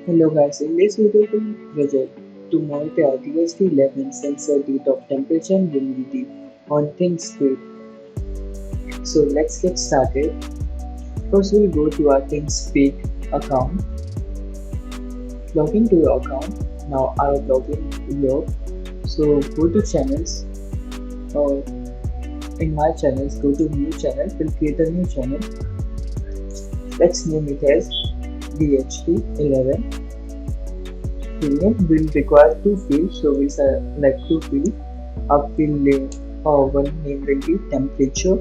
Hello guys, in this video we project to monitor DHT11 sensor data of temperature and humidity on Thingspeak. So let's get started. First we'll go to our Thingspeak account. Log into your account. Now I have logged in here. So go to channels or in my channels go to new channel. We'll create a new channel. Let's name it as DHT11. Name will require two fields, so we select two fields. Our field name, one name will be temperature,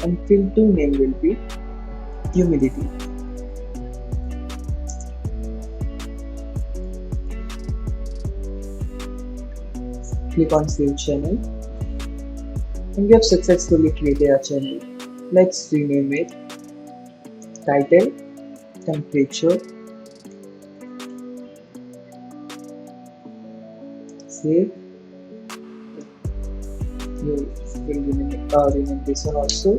and field two name will be humidity. Click on save channel, and we have successfully created a channel. Let's rename it. Title: temperature. Save. You will rename this one also.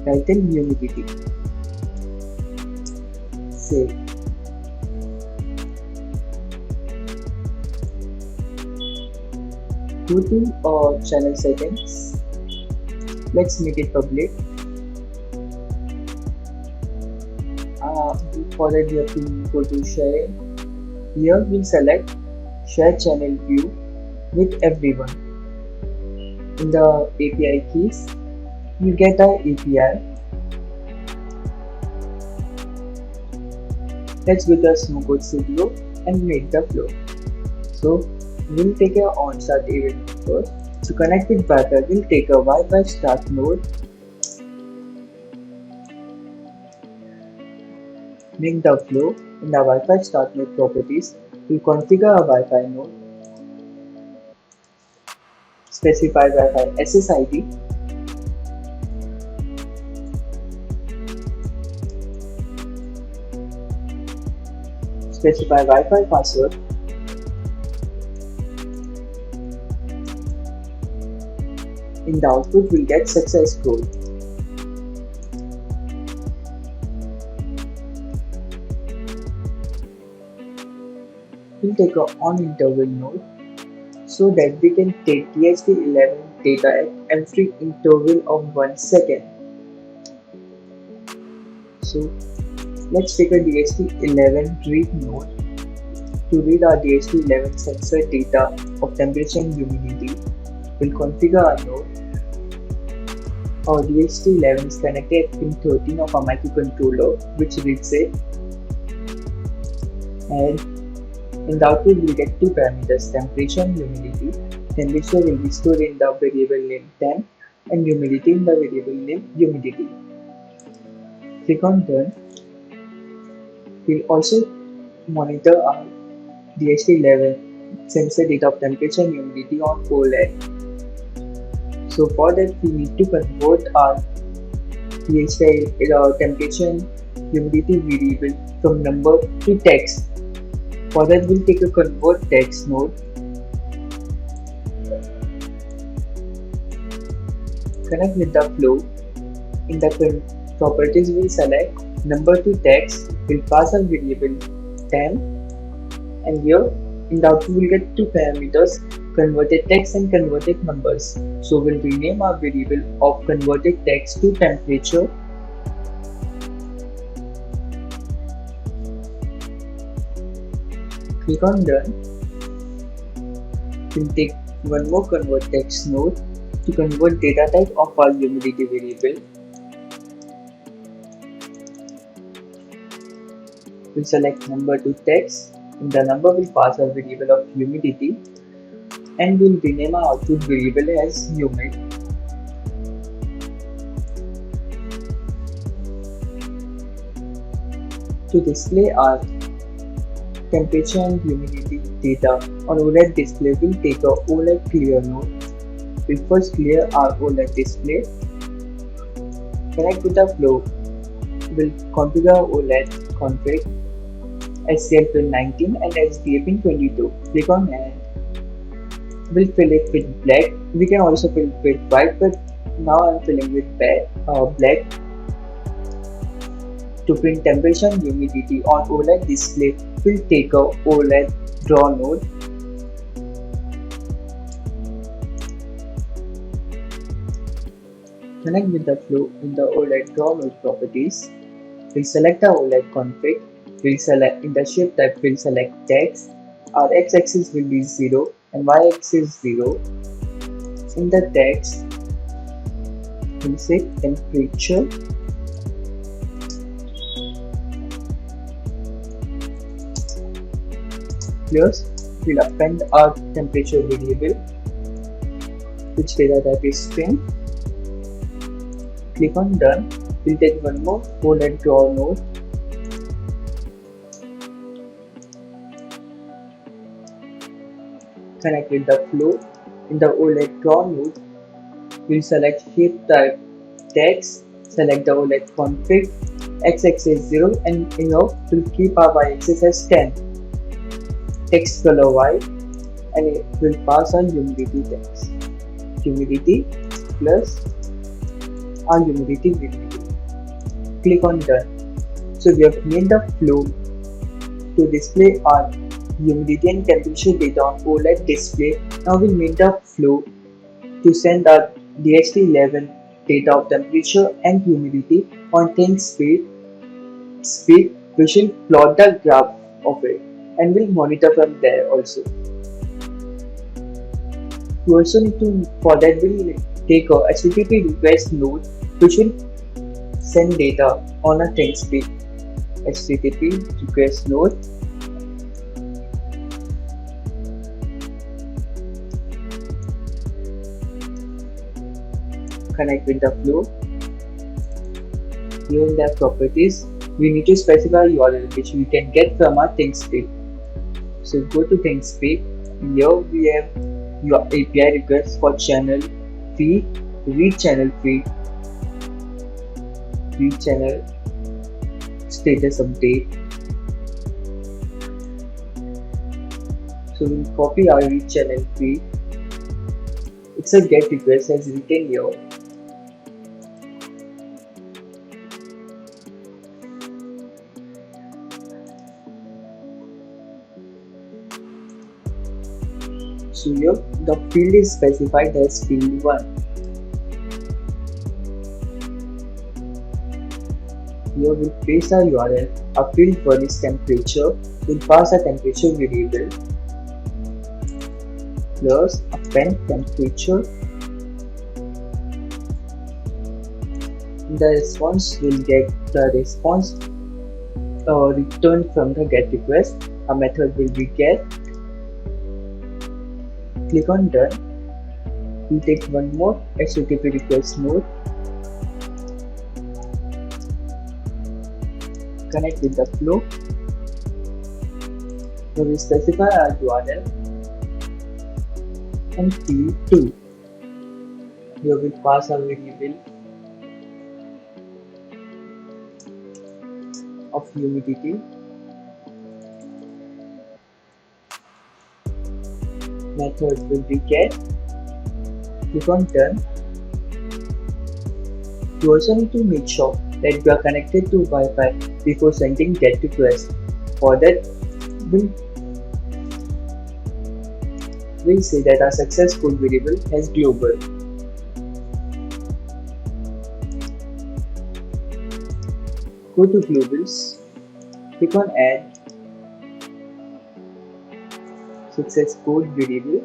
Title: humidity. Save. Go to channel settings. Let's make it public. For that, you have to go to share. Here we'll select share channel view with everyone. In the API keys, you get our API. Let's go to the Smowcode studio and make the flow. So we'll take a on-start event first. To connect with Wi-Fi, we'll take a Wi-Fi start node. Make the flow. In the Wi-Fi start node properties, we'll configure a Wi-Fi node. Specify Wi-Fi SSID. Specify Wi-Fi password. In the output, we'll get success code. We'll take an on interval node so that we can take DHT11 data at every interval of 1 second. So let's take a DHT11 read node to read our DHT11 sensor data of temperature and humidity. We'll configure our node. Our DHT11 is connected at pin 13 of our microcontroller, which reads it, and in the output we'll get two parameters, temperature and humidity. Temperature will be stored in the variable name temp and humidity in the variable name humidity. Click on done. We'll also monitor our DHT11 sensor data of temperature and humidity on OLED. So for that we need to convert our DHT temperature and humidity variable from number to text. For that we'll take a convert text node. Connect with the flow. In the properties we'll select number to text. We'll pass a variable temp, and here in the output we'll get two parameters, converted text and converted numbers. So we'll rename our variable of converted text to temperature. Click on done. We'll take one more convert text node to convert data type of our humidity variable. We'll select number to text. In the number we'll pass a variable of humidity, and we'll rename our output variable as humid. To display our temperature and humidity data on OLED display, we'll take a OLED clear node. We'll first clear our OLED display. Connect with the flow. We'll configure OLED config SCL pin 19 and SDA pin 22. Click on and we'll fill it with black. We can also fill it with white, but now I'm filling with black. To print temperature and humidity on OLED display, we'll take a OLED draw node. Connect with the flow in the OLED draw node properties. We'll select the OLED config. We'll select in the shape type, we'll select text. Our x-axis will be 0 and y-axis 0. In the text, we'll say temperature. Plus, we'll append our temperature variable, which data type is string. Click on done. We'll take one more OLED draw node. Connect with the flow. In the OLED draw node, we'll select shape type text, select the OLED config, x-axis 0 and here we'll keep our y-axis as 10. Text color white and it will pass on humidity text. Humidity plus our humidity variable. Click on done. So we have made the flow to display our humidity and temperature data on OLED display. Now we made the flow to send our DHT11 data of temperature and humidity on Thingspeak. We should plot the graph of it and we'll monitor from there also. We also need to, for that we'll take a HTTP request node which will send data on a Thingspeak. HTTP request node. Connect with the flow. Here in the properties, we need to specify URL which we can get from our Thingspeak. So go to Thingspeak. Here we have your API requests for channel feed, read channel feed, read channel status update. So we'll copy our read channel feed. It's a get request as written here. So here the field is specified as field 1. Here we'll paste our URL. Our field 1 is temperature. We'll pass a temperature variable plus append temperature. In the response, we'll get the response returned from the get request. Our method will be get. Click on done. We'll take one more HTTP request node. Connect with the flow. So we specify our URL and field 2. Here we'll pass our variable of humidity. Method will be get. Click on done. You also need to make sure that you are connected to Wi-Fi before sending get request. For that, we'll say that our success code variable has global. Go to globals. Click on add success code variable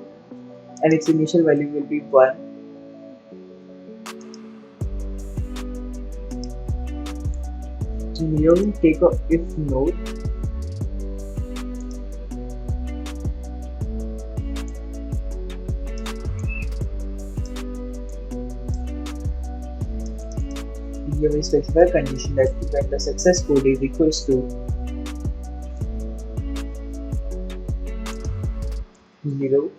and its initial value will be 1. And here we'll take a if node. Here we specify a condition that when the success code is equals to 0,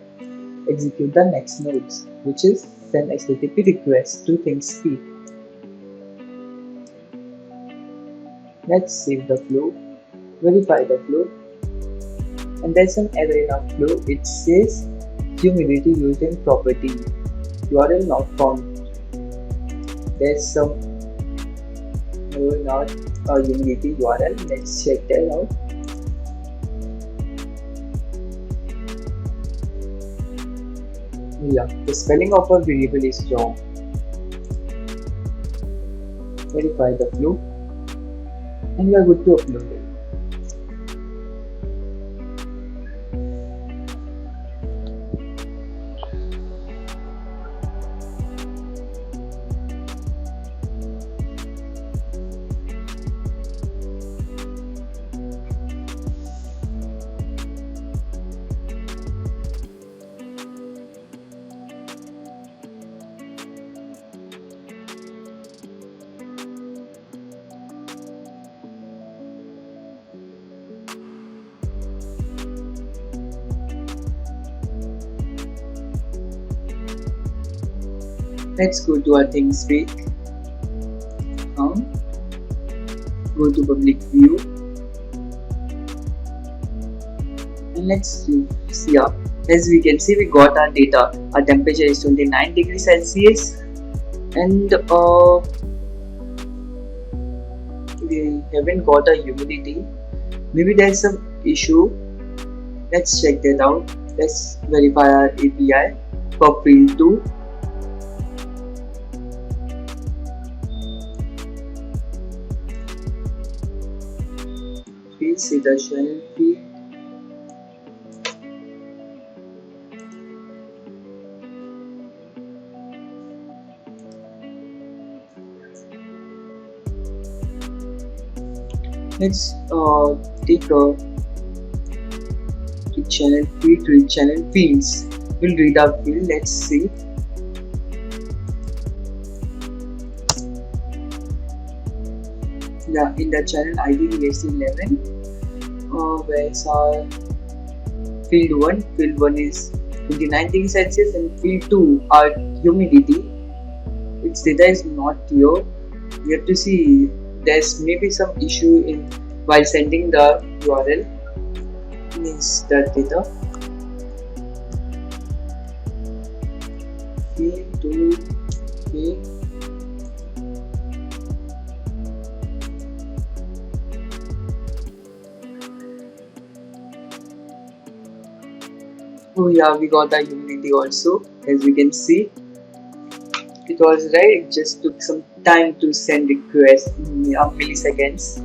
execute the next nodes, which is send HTTP request to Thingspeak. Let's save the flow, verify the flow, and there's an error in our flow. It says humidity used in property, URL not found. There's some in our humidity URL. Let's check that out. Yeah, the spelling of our variable is wrong. Verify the flow and we are good to upload it. Let's go to our Thingspeak. Go to public view and let's see up. As we can see, we got our data. Our temperature is 29 degrees Celsius and we haven't got a humidity. Maybe there's some issue. Let's check that out. Let's verify our API for field 2. Please see the channel feed. Let's take a channel feed, read channel fields. We'll read our field. Let's see. Yeah, in the channel ID ESP11, where's our field 1? Field 1 is 29 degrees Celsius and field 2, our humidity. Its data is not here. We have to see. There's maybe some issue in while sending the URL. Means the data. Field 2, okay. Oh yeah, we got the humidity also. As we can see, it was right. It just took some time to send request in milliseconds.